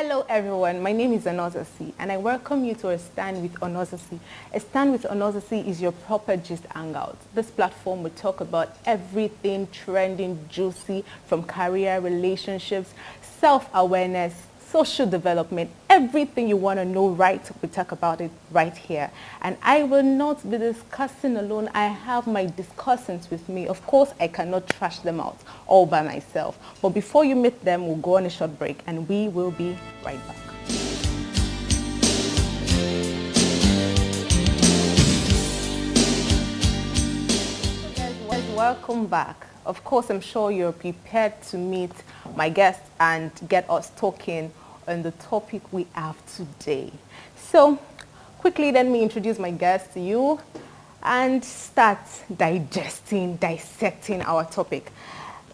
Hello everyone, my name is Onozasie and I welcome you to a Stand with Onozasie. A Stand with Onozasie is your proper gist hangout. This platform will talk about everything trending, juicy, from career, relationships, self-awareness, social development, everything you want to know, right? We talk about it right here. And I will not be discussing alone. I have my discussants with me. Of course, I cannot trash them out all by myself. But before you meet them, we'll go on a short break and we will be right back. Guys, welcome back. Of course, I'm sure you're prepared to meet my guests and get us talking on the topic we have today. So, quickly let me introduce my guest to you and start dissecting our topic.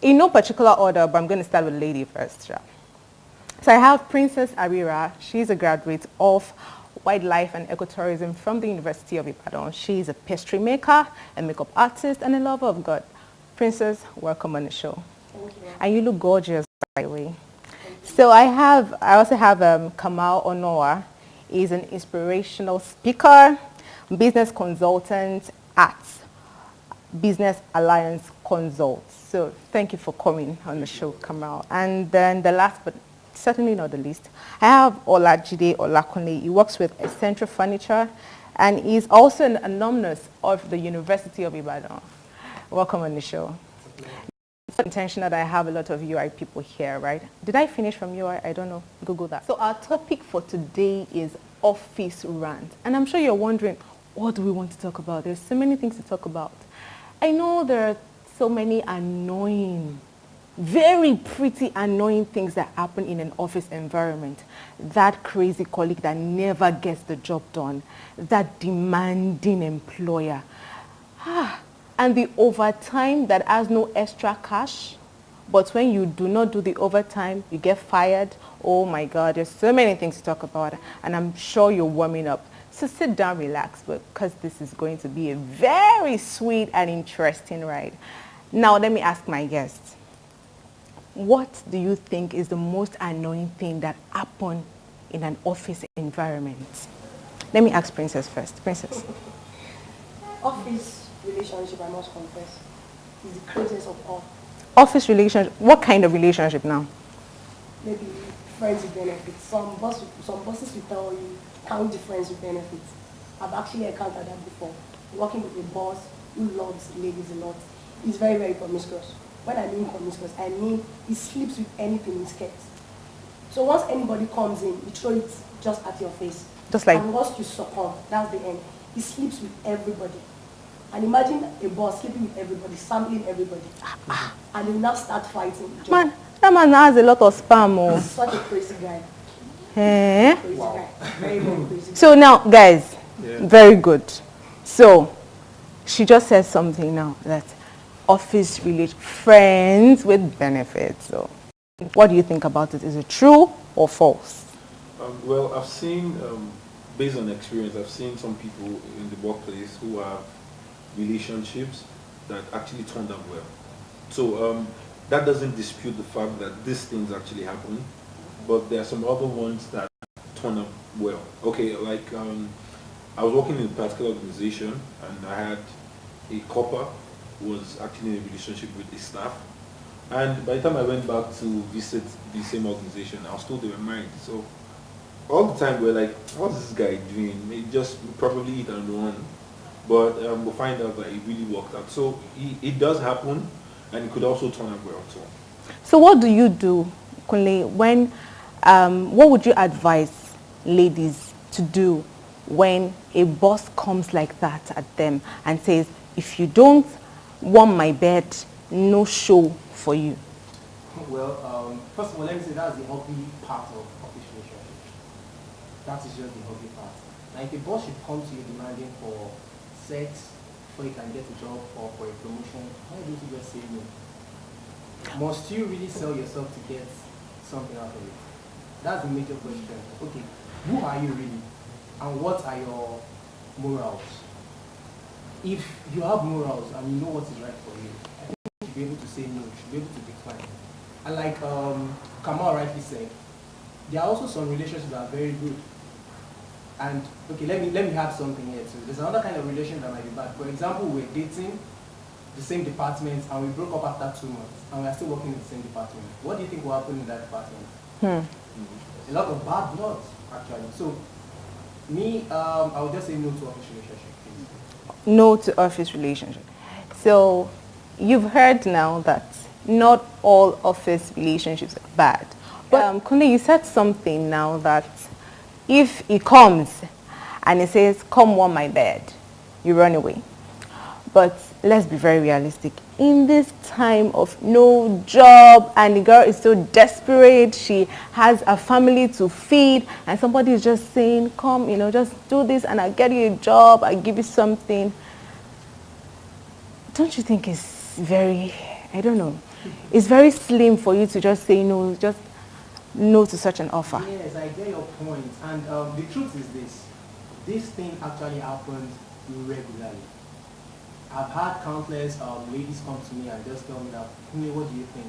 In no particular order, but I'm going to start with lady first. Yeah. So I have Princess Arira. She's a graduate of Wildlife and Ecotourism from the University of Ibadan. She's a pastry maker, a makeup artist, and a lover of God. Princess, welcome on the show. Thank you. And you look gorgeous, by the way. So I also have Kamal Onoa. He's an inspirational speaker, business consultant at Business Alliance Consults. So thank you for coming on the show, Kamal. And then the last, but certainly not the least, I have Olajide Olakunle. He works with Essential Furniture, and he's also an alumnus of the University of Ibadan. Welcome on the show. It's intentional that I have a lot of UI people here, right? Did I finish from UI? I don't know. Google that. So our topic for today is office rant. And I'm sure you're wondering, what do we want to talk about? There's so many things to talk about. I know there are so many annoying, very pretty annoying things that happen in an office environment. That crazy colleague that never gets the job done. That demanding employer. And the overtime that has no extra cash, but when you do not do the overtime, you get fired. Oh my God, there's so many things to talk about, and I'm sure you're warming up. So sit down, relax, because this is going to be a very sweet and interesting ride. Now, let me ask my guests, what do you think is the most annoying thing that happens in an office environment? Let me ask Princess first. Princess. Office relationship, I must confess, is the craziest of all. Office relationship, what kind of relationship now? Maybe friends with benefits. Some bosses will tell you, count the friends with benefits. I've actually encountered that before. Working with a boss who loves ladies a lot. He's very, very promiscuous. When I mean promiscuous, I mean he sleeps with anything in skirts. So once anybody comes in, you throw it just at your face. Just like, and once you succumb, that's the end. He sleeps with everybody. And imagine a boss sleeping with everybody, sampling everybody. And they will now start fighting. Man, that man has a lot of spam. Oh. He's such a crazy guy. Crazy guy. Very, very crazy. So now, guys, very good. So, she just said something now, that office relation, friends with benefits. So, what do you think about it? Is it true or false? Well, I've seen, based on experience, I've seen some people in the workplace who have relationships that actually turned out well. So that doesn't dispute the fact that these things actually happen, but there are some other ones that turn out well. Okay, like I was working in a particular organization and I had a copper who was actually in a relationship with the staff, and by the time I went back to visit the same organization, I was told they were married. So all the time we're like, what's this guy doing? He just probably eat and run. But we'll find out that it really worked out. So it does happen, and it could also turn out well too. So what do you do, Kunle, when, what would you advise ladies to do when a boss comes like that at them and says, if you don't warm my bed, no show for you? Well, first of all, let me say that's the hobby part of office relationship. That is just the hobby part. Now, if a boss should come to you demanding for sex before you can get a job or for a promotion, why don't you just say no? Must you really sell yourself to get something out of it? That's the major question. Okay, who are you really? And what are your morals? If you have morals and you know what is right for you, I think you should be able to say no, you should be able to decline. And like Kamal rightly said, there are also some relationships that are very good. And okay, let me have something here too. There's another kind of relation that might be bad. For example, we're dating the same department and we broke up after 2 months and we are still working in the same department. What do you think will happen in that department? A lot of bad blood, actually. So me, I would just say no to office relationship. No to office relationship. So you've heard now that not all office relationships are bad. But Kunle, you said something now that if he comes and he says, come warm my bed, you run away. But let's be very realistic. In this time of no job and the girl is so desperate, she has a family to feed and somebody is just saying, come, just do this and I'll get you a job, I'll give you something. Don't you think it's very, I don't know, it's very slim for you to just say no, just no to such an offer? Yes, I get your point. And the truth is this thing actually happens regularly. I've had countless ladies come to me and just tell me that, what do you think?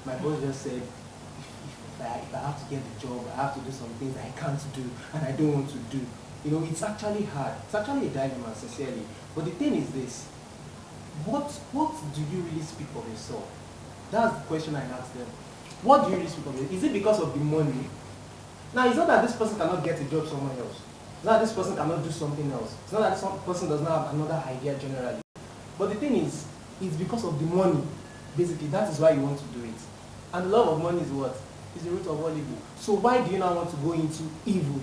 My boss just said, if I have to get the job, I have to do some things I can't do and I don't want to do. It's actually hard. It's actually a dilemma, sincerely. But the thing is this, what do you really speak of yourself? That's the question I asked them. What do you really speak of yourself? Is it because of the money? Now, it's not that this person cannot get a job somewhere else. It's not that this person cannot do something else. It's not that this person does not have another idea generally. But the thing is, it's because of the money. Basically, that is why you want to do it. And the love of money is what? Is the root of all evil. So why do you now want to go into evil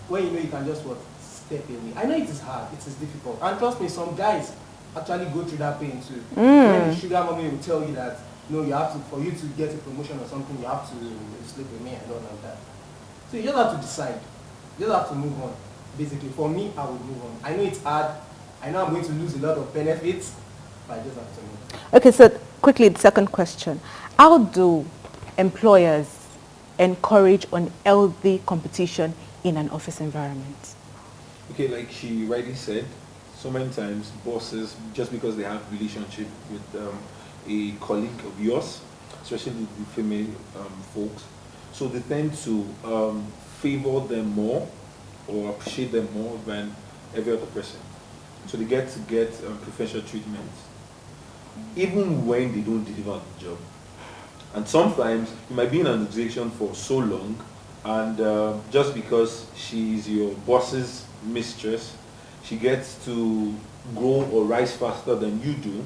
when you know you can just what? Step away. I know it is hard, it is difficult. And trust me, some guys actually go through that pain too. When the sugar mommy will tell you that, no, you have to, for you to get a promotion or something, you have to sleep with me and all of that. So you just have to decide. You just have to move on. Basically, for me, I would move on. I know it's hard. I know I'm going to lose a lot of benefits, but I just have to move on. Okay, so quickly, the second question. How do employers encourage unhealthy competition in an office environment? Okay, like she rightly said, so many times bosses, just because they have relationship with a colleague of yours, especially the female folks, so they tend to favor them more or appreciate them more than every other person. So they get preferential treatment, even when they don't deliver the job. And sometimes you might be in an organization for so long, and just because she's your boss's mistress, she gets to grow or rise faster than you do.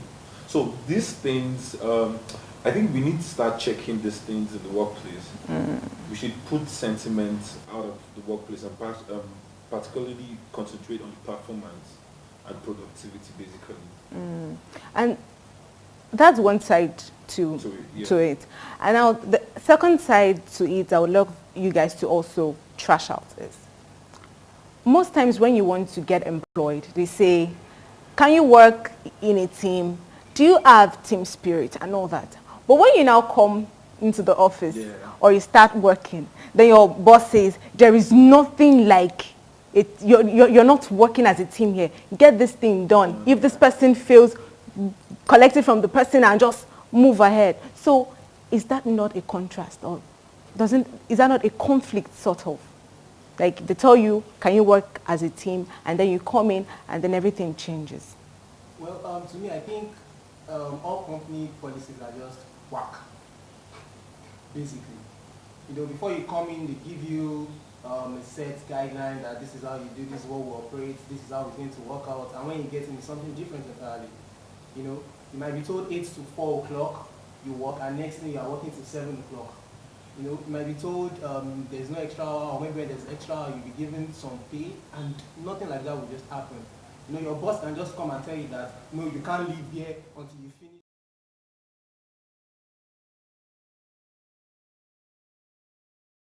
So these things, I think we need to start checking these things in the workplace. We should put sentiment out of the workplace and particularly concentrate on the performance and productivity, basically. And that's one side to it. And now the second side to it, I would love you guys to also trash out is, most times when you want to get employed, they say, can you work in a team? Do you have team spirit and all that? But when you now come into the office or you start working, then your boss says, there is nothing like it. You're not working as a team here. Get this thing done. If this person fails, collect it from the person and just move ahead. So is that not a contrast, or is that not a conflict sort of? Like they tell you, can you work as a team, and then you come in and then everything changes. Well, to me, I think all company policies are just whack, basically. Before you come in, they give you a set guideline that this is how you do, this is what we operate, this is how it's going to work out, and when you get in, it's something different entirely. You might be told 8 to 4 o'clock you work, and next thing you are working till 7 o'clock. You might be told there's no extra hour, or maybe when there's extra hour, you'll be given some pay, and nothing like that will just happen. Your boss can just come and tell you that, no, you can't leave here until you finish.